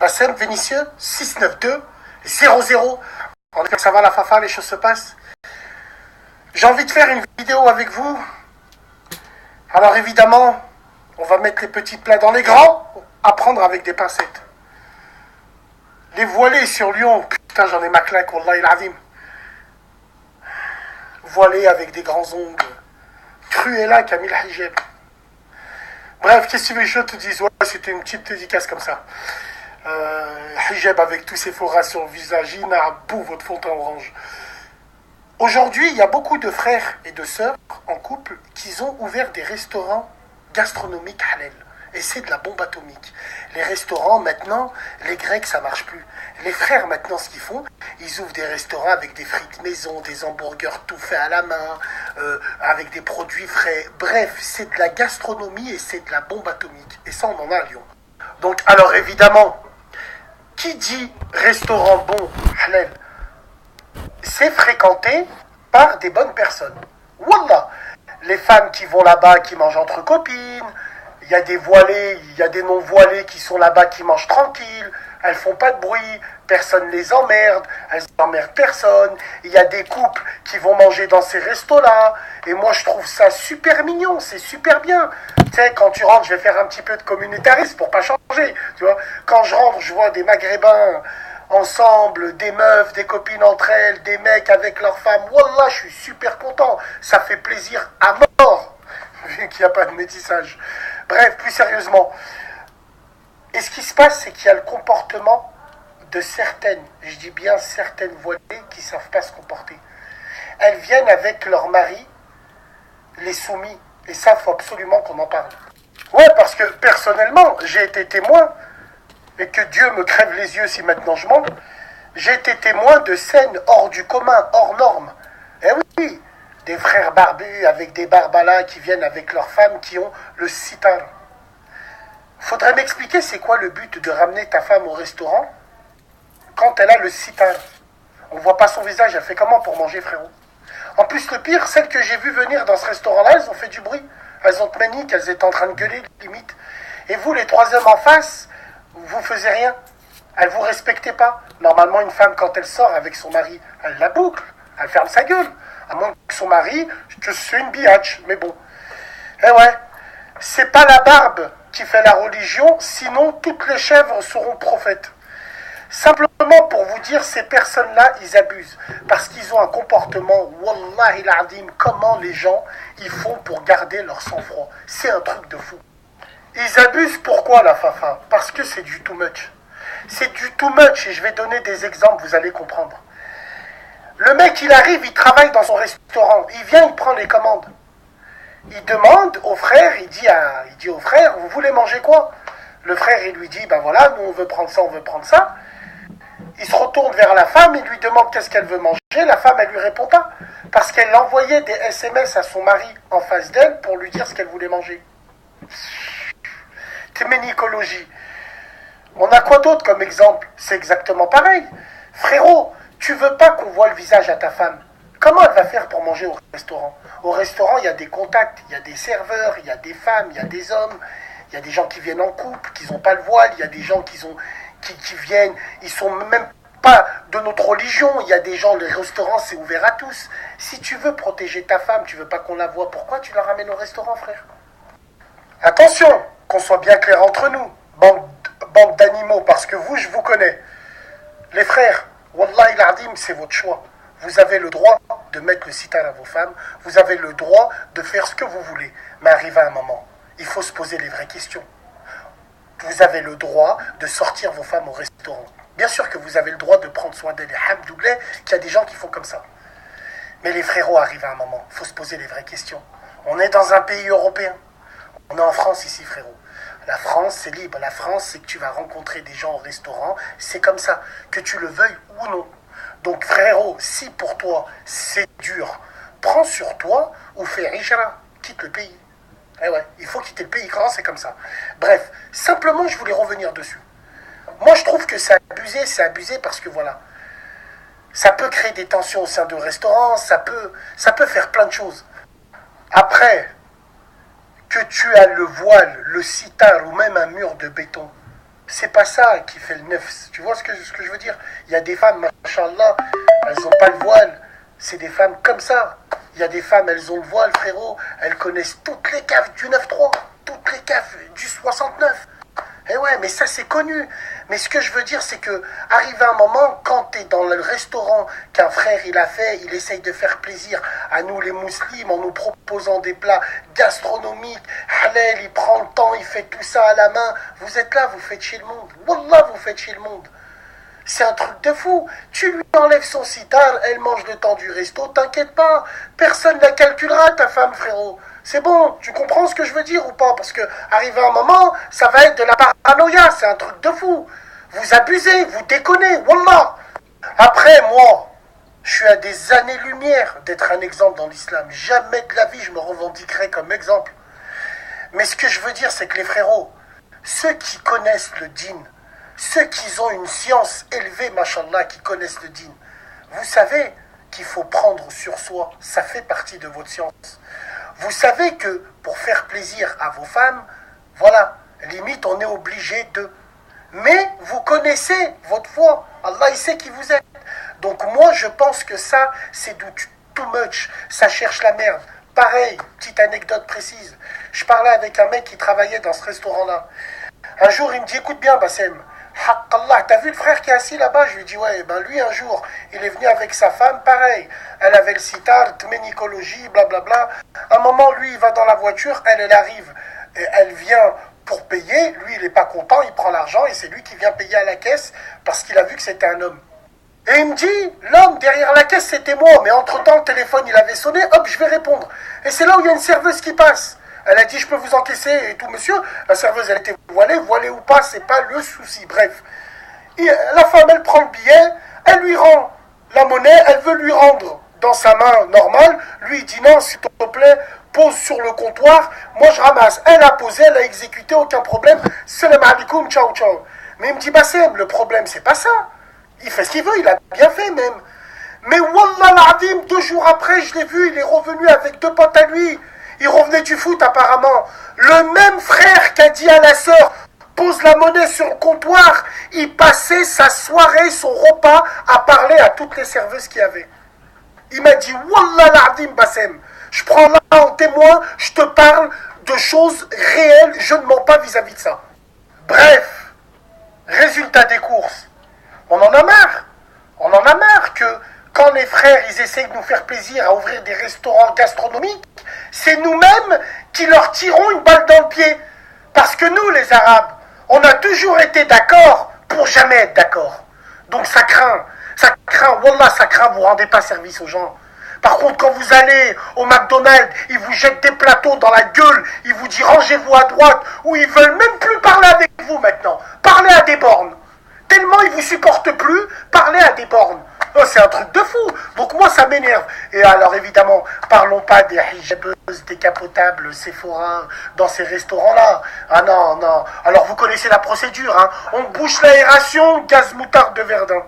Bassem, Vénitieux, 692-00. On est comme ça va la fafa, les choses se passent. J'ai envie de faire une vidéo avec vous. Alors évidemment, on va mettre les petits plats dans les grands, à prendre avec des pincettes. Les voilés sur Lyon, putain j'en ai ma claque, Wallah il azim. Voilés avec des grands ongles. Cruella qui a mis le hijab. Bref, qu'est-ce que tu veux que je te dise? Ouais, c'était une petite dédicace comme ça. Hijab avec tous ces faux rats sur le visage, bout votre fond en orange. Aujourd'hui, il y a beaucoup de frères et de sœurs en couple qui ont ouvert des restaurants gastronomiques halal. Et c'est de la bombe atomique. Les restaurants, maintenant, les Grecs, ça marche plus. Les frères, maintenant, ce qu'ils font, ils ouvrent des restaurants avec des frites maison, des hamburgers tout faits à la main, avec des produits frais. Bref, c'est de la gastronomie et c'est de la bombe atomique. Et ça, on en a à Lyon. Donc, alors évidemment, qui dit restaurant bon, halal, c'est fréquenté par des bonnes personnes. Wallah, les femmes qui vont là-bas, qui mangent entre copines, il y a des voilés, il y a des non-voilés qui sont là-bas, qui mangent tranquilles, elles font pas de bruit, personne les emmerde, elles emmerdent personne, il y a des couples qui vont manger dans ces restos-là, et moi je trouve ça super mignon, c'est super bien. Tu sais, quand tu rentres, je vais faire un petit peu de communautarisme pour pas changer, tu vois. Quand je rentre, je vois des Maghrébins ensemble, des meufs, des copines entre elles, des mecs avec leurs femmes, wallah, je suis super content, ça fait plaisir à mort, vu qu'il n'y a pas de métissage. Bref, plus sérieusement, et ce qui se passe, c'est qu'il y a le comportement de certaines, je dis bien certaines voilées, qui ne savent pas se comporter. Elles viennent avec leur mari, les soumis, et ça, il faut absolument qu'on en parle. Ouais, parce que personnellement, j'ai été témoin, et que Dieu me crève les yeux si maintenant je mens, j'ai été témoin de scènes hors du commun, hors normes. Eh oui, des frères barbus avec des barbalas qui viennent avec leurs femmes qui ont le sitar. Faudrait m'expliquer c'est quoi le but de ramener ta femme au restaurant quand elle a le sitar. On voit pas son visage, elle fait comment pour manger, frérot? En plus, le pire, celles que j'ai vues venir dans ce restaurant-là, elles ont fait du bruit. Elles ont tenu qu'elles étaient en train de gueuler, limite. Et vous, les trois hommes en face, vous faisiez rien. Elle vous respectait pas. Normalement, une femme, quand elle sort avec son mari, elle la boucle, elle ferme sa gueule. À moins que son mari, que c'est une biatch, mais bon. Eh ouais, c'est pas la barbe qui fait la religion, sinon toutes les chèvres seront prophètes. Simplement pour vous dire, ces personnes-là, ils abusent. Parce qu'ils ont un comportement, wallah il adim, comment les gens, ils font pour garder leur sang-froid. C'est un truc de fou. Ils abusent pourquoi, la fafa? Parce que c'est du too much. C'est du too much, et je vais donner des exemples, vous allez comprendre. Le mec, il arrive, il travaille dans son restaurant. Il vient, il prend les commandes. Il demande au frère, il dit au frère, vous voulez manger quoi? Le frère, il lui dit, ben voilà, nous on veut prendre ça, on veut prendre ça. Il se retourne vers la femme, il lui demande qu'est-ce qu'elle veut manger. La femme, elle lui répond pas. Parce qu'elle envoyait des SMS à son mari en face d'elle pour lui dire ce qu'elle voulait manger. Téménicologie. On a quoi d'autre comme exemple? C'est exactement pareil. Frérot, tu veux pas qu'on voit le visage à ta femme? Comment elle va faire pour manger au restaurant? Au restaurant, il y a des contacts, il y a des serveurs, il y a des femmes, il y a des hommes, il y a des gens qui viennent en couple, qui n'ont pas le voile, il y a des gens qui viennent, ils sont même pas de notre religion, il y a des gens, les restaurants, c'est ouvert à tous. Si tu veux protéger ta femme, tu veux pas qu'on la voie, pourquoi tu la ramènes au restaurant, frère? Attention, qu'on soit bien clair entre nous, bande d'animaux, parce que vous, je vous connais. Les frères, wallah il adim, c'est votre choix. Vous avez le droit de mettre le sitar à vos femmes, vous avez le droit de faire ce que vous voulez. Mais arrive à un moment, il faut se poser les vraies questions. Vous avez le droit de sortir vos femmes au restaurant. Bien sûr que vous avez le droit de prendre soin d'elles. Hamdoulilah, qu'il y a des gens qui font comme ça. Mais les frérots arrivent à un moment, il faut se poser les vraies questions. On est dans un pays européen. On est en France ici, frérot. La France, c'est libre. La France, c'est que tu vas rencontrer des gens au restaurant. C'est comme ça, que tu le veuilles ou non. Donc, frérot, si pour toi, c'est dur, prends sur toi ou fais hijra, quitte le pays. Eh ouais, il faut quitter le pays quand c'est comme ça. Bref, simplement, je voulais revenir dessus. Moi, je trouve que c'est abusé parce que voilà, ça peut créer des tensions au sein de restaurants, ça peut faire plein de choses. Après, que tu as le voile, le sitar ou même un mur de béton, c'est pas ça qui fait le neuf. Tu vois ce que je veux dire? Il y a des femmes, machallah, elles n'ont pas le voile. C'est des femmes comme ça. Il y a des femmes, elles ont le voile, frérot. Elles connaissent toutes les caves du 9-3, toutes les caves du 69. Eh ouais, mais ça c'est connu. Mais ce que je veux dire, c'est que arrive un moment, quand tu es dans le restaurant qu'un frère il a fait, il essaye de faire plaisir à nous les musulmans en nous proposant des plats gastronomiques, halal, il prend le temps, il fait tout ça à la main. Vous êtes là, vous faites chier le monde. Wallah, vous faites chier le monde. C'est un truc de fou. Tu lui enlèves son sitar, elle mange le temps du resto, t'inquiète pas. Personne ne la calculera, ta femme, frérot. C'est bon, tu comprends ce que je veux dire ou pas? Parce que, arrivé un moment, ça va être de la paranoïa, c'est un truc de fou. Vous abusez, vous déconnez, wallah. Après, moi, je suis à des années-lumière d'être un exemple dans l'islam. Jamais de la vie, je me revendiquerai comme exemple. Mais ce que je veux dire, c'est que les frérots, ceux qui connaissent le dîn, ceux qui ont une science élevée, machallah, qui connaissent le dîn, vous savez qu'il faut prendre sur soi, ça fait partie de votre science. Vous savez que pour faire plaisir à vos femmes, voilà, limite on est obligé de. Mais vous connaissez votre foi, Allah il sait qui vous êtes. Donc moi je pense que ça c'est du too much, ça cherche la merde. Pareil, petite anecdote précise, je parlais avec un mec qui travaillait dans ce restaurant-là. Un jour il me dit écoute bien Bassem, Haqqallah, t'as vu le frère qui est assis là-bas? Je lui dis ouais, ben lui un jour, il est venu avec sa femme, pareil. Elle avait le sitar, tménicologie, blablabla. Un moment, lui, il va dans la voiture, elle arrive, et elle vient pour payer. Lui, il n'est pas content, il prend l'argent et c'est lui qui vient payer à la caisse parce qu'il a vu que c'était un homme. Et il me dit, l'homme derrière la caisse, c'était moi. Mais entre-temps, le téléphone, il avait sonné, hop, je vais répondre. Et c'est là où il y a une serveuse qui passe. Elle a dit, je peux vous encaisser et tout, monsieur. La serveuse, elle était voilée ou pas, c'est pas le souci. Bref. Et la femme, elle prend le billet, elle lui rend la monnaie, elle veut lui rendre dans sa main normale. Lui, il dit non, s'il te plaît, pose sur le comptoir. Moi, je ramasse. Elle a posé, elle a exécuté, aucun problème. Salam alaikum, ciao, ciao. Mais il me dit, Bassem, le problème, c'est pas ça. Il fait ce qu'il veut, il a bien fait même. Mais wallah l'azim, 2 jours après, je l'ai vu, il est revenu avec 2 potes à lui. Il revenait du foot apparemment. Le même frère qui a dit à la sœur, pose la monnaie sur le comptoir, il passait sa soirée, son repas, à parler à toutes les serveuses qu'il y avait. Il m'a dit, wallah l'azim Bassem, je prends là en témoin, je te parle de choses réelles, je ne mens pas vis-à-vis de ça. Bref, résultat des courses. On en a marre. On en a marre que quand les frères ils essayent de nous faire plaisir à ouvrir des restaurants gastronomiques, c'est nous-mêmes qui leur tirons une balle dans le pied. Parce que nous, les Arabes, on a toujours été d'accord pour jamais être d'accord. Donc ça craint, wallah, ça craint, vous ne rendez pas service aux gens. Par contre, quand vous allez au McDonald's, ils vous jettent des plateaux dans la gueule, ils vous disent rangez-vous à droite, ou ils veulent même plus parler avec vous maintenant. Parlez à des bornes. Tellement ils vous supportent plus, parlez à des bornes. Oh, c'est un truc de fou. Donc moi, ça m'énerve. Et alors, évidemment, parlons pas des hijabeuses décapotables, Sephora, dans ces restaurants-là. Ah non, non. Alors, vous connaissez la procédure, hein. On bouche l'aération, gaz moutarde de Verdun.